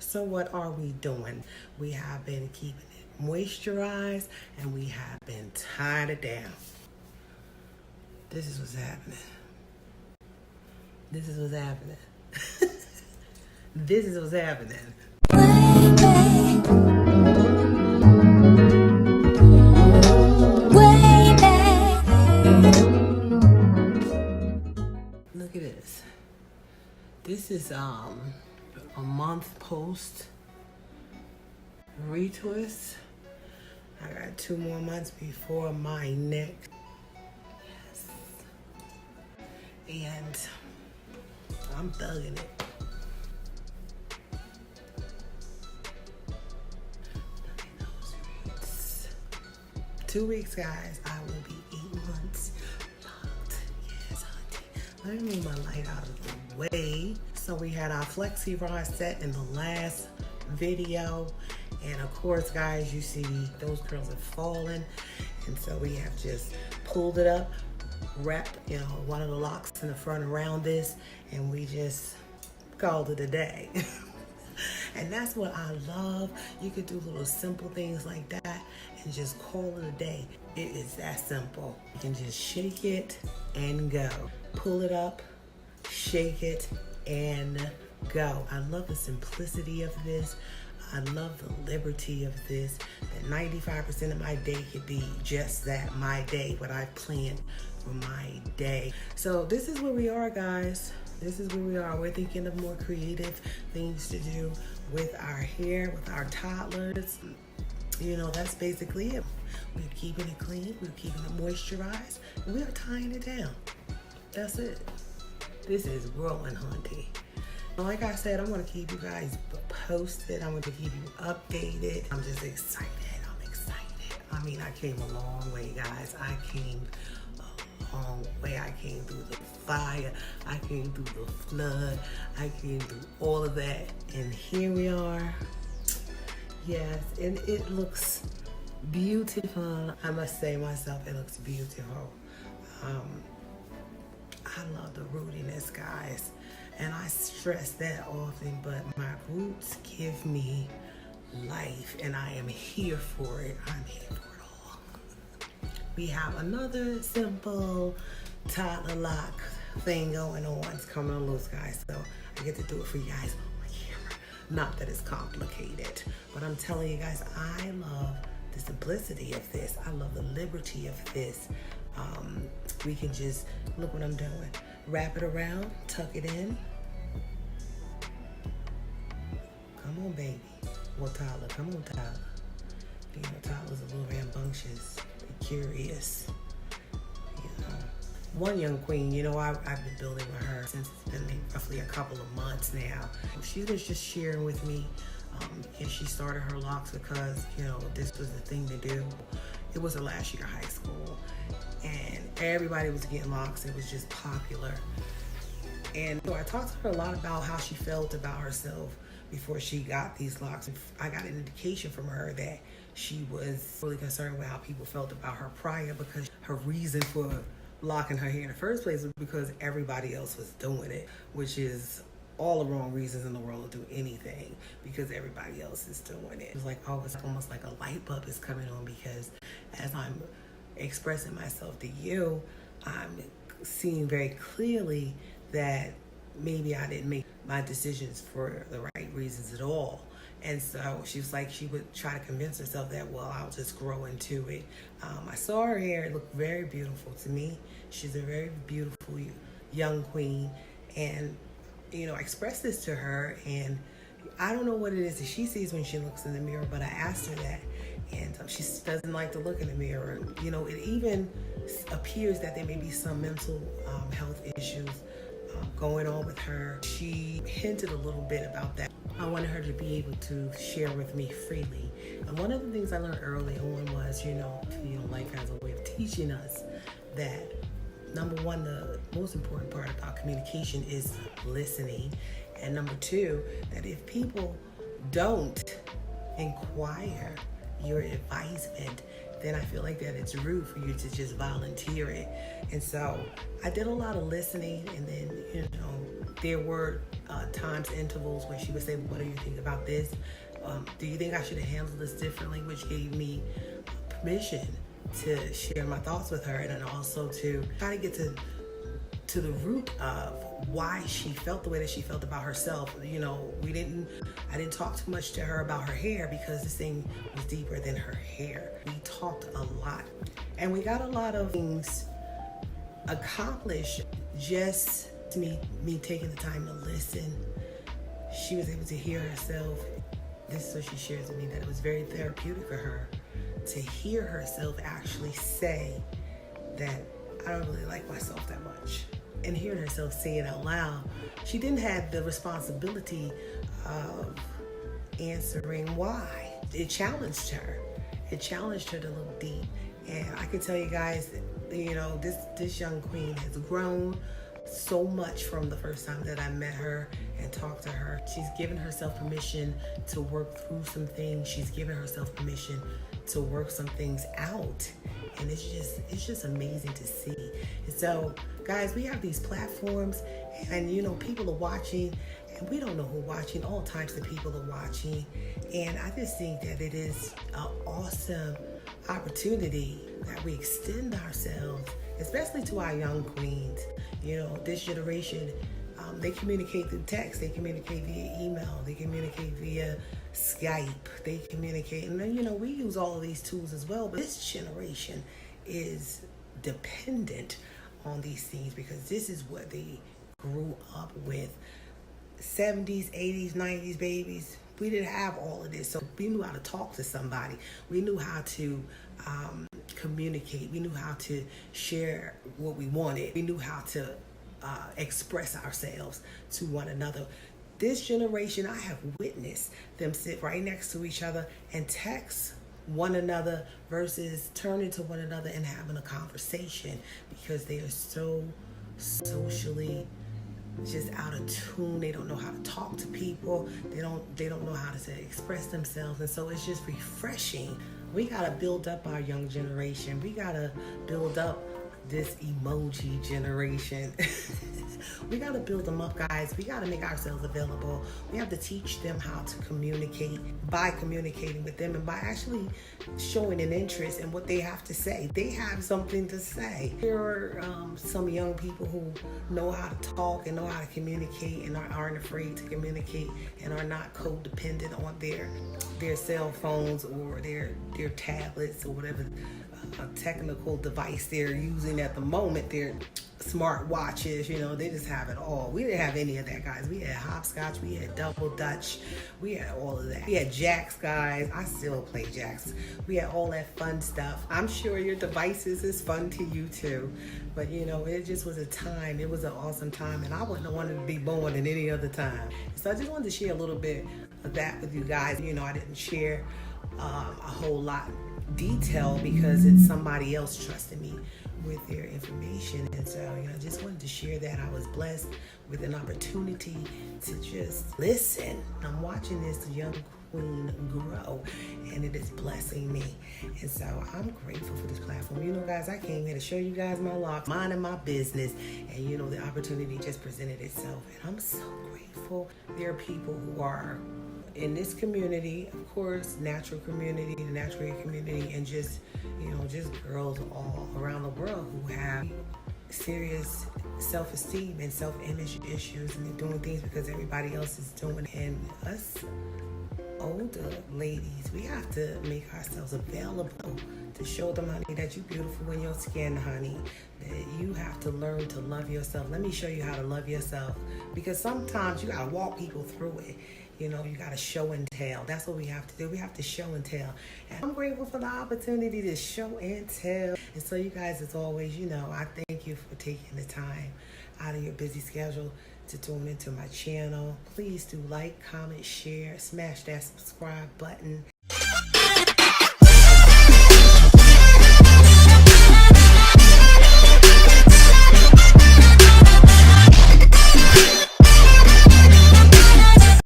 So what are we doing? We have been keeping it moisturized and we have been tying it down. This is what's happening. This is what's happening. This is what's happening. Look at this. This is a month post retwist. I got 2 more months before my neck. Yes. And I'm thugging it. Look at those roots. 2 weeks, guys. I will be 8 months locked. Yes, auntie. Let me move my light out of the way. So we had our flexi rod set in the last video. And of course, guys, you see those curls have fallen. And so we have just pulled it up, wrapped, one of the locks in the front around this, and we just called it a day. And that's what I love. You could do little simple things like that and just call it a day. It is that simple. You can just shake it and go. Pull it up, shake it, and go. I love the simplicity of this. I love the liberty of this. That 95% of my day could be just that, my day, what I've planned for my day. So this is where we are, guys. This is where we are. We're thinking of more creative things to do with our hair, with our toddlers. That's basically it. We're keeping it clean. We're keeping it moisturized. And we are tying it down. That's it. This is growing, hunty. Like I said, I'm going to keep you guys posted. I'm going to keep you updated. I'm just excited. I'm excited. I mean, I came a long way, guys. I came a long way. I came through the fire. I came through the flood. I came through all of that. And here we are. Yes, and it looks beautiful. I must say myself, it looks beautiful. I love the rootiness, guys. And I stress that often, but my roots give me life, and I am here for it. I'm here for it all. We have another simple toddler lock thing going on. It's coming on loose, guys, so I get to do it for you guys on my camera. Not that it's complicated, but I'm telling you guys, I love the simplicity of this. I love the liberty of this. We can just, look what I'm doing. Wrap it around, tuck it in. Come on, baby. Well, Tyler, come on, Tyler. Tyler's a little rambunctious, curious. One young queen, I've been building with her since it's been roughly a couple of months now. She was just sharing with me, and she started her locks because, this was the thing to do. It was her last year of high school, and everybody was getting locks. It was just popular. And so I talked to her a lot about how she felt about herself before she got these locks. I got an indication from her that she was really concerned with how people felt about her prior, because her reason for locking her hair in the first place was because everybody else was doing it, which is all the wrong reasons in the world to do anything, because everybody else is doing it. It's like, it's almost like a light bulb is coming on, because as I'm expressing myself to you, I'm seeing very clearly that maybe I didn't make my decisions for the right reasons at all. And so she was like, she would try to convince herself that, well, I'll just grow into it. I saw her hair. It looked very beautiful to me. She's a very beautiful young queen. And, I expressed this to her, and I don't know what it is that she sees when she looks in the mirror, but I asked her that. And she doesn't like to look in the mirror. It even appears that there may be some mental health issues going on with her. She hinted a little bit about that. I wanted her to be able to share with me freely. And one of the things I learned early on was, life has a way of teaching us that, number one, the most important part about communication is listening. And number two, that if people don't inquire your advisement, then I feel like that it's rude for you to just volunteer it. And so I did a lot of listening, and then, there were times intervals when she would say, what do you think about this? Do you think I should have handled this differently? Which gave me permission to share my thoughts with her, and then also to try to get to the root of why she felt the way that she felt about herself. You know, I didn't talk too much to her about her hair because this thing was deeper than her hair. We talked a lot, and we got a lot of things accomplished just me taking the time to listen. She was able to hear herself. This is what she shares with me, that it was very therapeutic for her to hear herself actually say that I don't really like myself that much. And hearing herself say it out loud, she didn't have the responsibility of answering why. It challenged her. It challenged her to look deep. And I can tell you guys, you know, this young queen has grown so much from the first time that I met her and talked to her. She's given herself permission to work through some things. She's given herself permission to work some things out. And it's just amazing to see. And so, guys, we have these platforms, and you know, people are watching, and we don't know who's watching. All types of people are watching. And I just think that it is an awesome opportunity that we extend ourselves, especially to our young queens. You know, this generation, they communicate through text, they communicate via email, they communicate via Skype, they communicate, and then, you know, we use all of these tools as well, but this generation is dependent on these things because this is what they grew up with. 70s, 80s, 90s babies, we didn't have all of this, so we knew how to talk to somebody. We knew how to communicate. We knew how to share what we wanted. We knew how to express ourselves to one another. This generation, I have witnessed them sit right next to each other and text one another versus turning to one another and having a conversation because they are so socially just out of tune. They don't know how to talk to people. They don't know how to express themselves. And so it's just refreshing. We gotta build up our young generation. We gotta build up this emoji generation. We gotta build them up, guys. We gotta make ourselves available. We have to teach them how to communicate by communicating with them and by actually showing an interest in what they have to say. They have something to say. There are some young people who know how to talk and know how to communicate and aren't afraid to communicate and are not codependent on their cell phones or their tablets or whatever technical device they're using at the moment. Their smart watches, you know, they just have it all. We didn't have any of that, guys. We had hopscotch, we had double dutch, we had all of that. We had jacks, guys. I still play jacks. We had all that fun stuff. I'm sure your devices is fun to you too, but you know, it just was a time. It was an awesome time, and I wouldn't have wanted to be born at any other time. So I just wanted to share a little bit of that with you guys. You know, I didn't share a whole lot detail because it's somebody else trusting me with their information. And so, you know, I just wanted to share that. I was blessed with an opportunity to just listen. I'm watching this young queen grow, and it is blessing me. And so I'm grateful for this platform. You know, guys, I came here to show you guys my locks, minding my business, and you know, the opportunity just presented itself, and I'm so grateful. There are people who are in this community, of course, natural community, the natural hair community, and just, you know, just girls all around the world who have serious self-esteem and self-image issues, and they're doing things because everybody else is doing it. And us older ladies, we have to make ourselves available to show them, honey, that you're beautiful in your skin, honey, that you have to learn to love yourself. Let me show you how to love yourself, because sometimes you gotta walk people through it. You know, you got to show and tell. That's what we have to do. We have to show and tell. And I'm grateful for the opportunity to show and tell. And so you guys, as always, you know, I thank you for taking the time out of your busy schedule to tune into my channel. Please do like, comment, share, smash that subscribe button.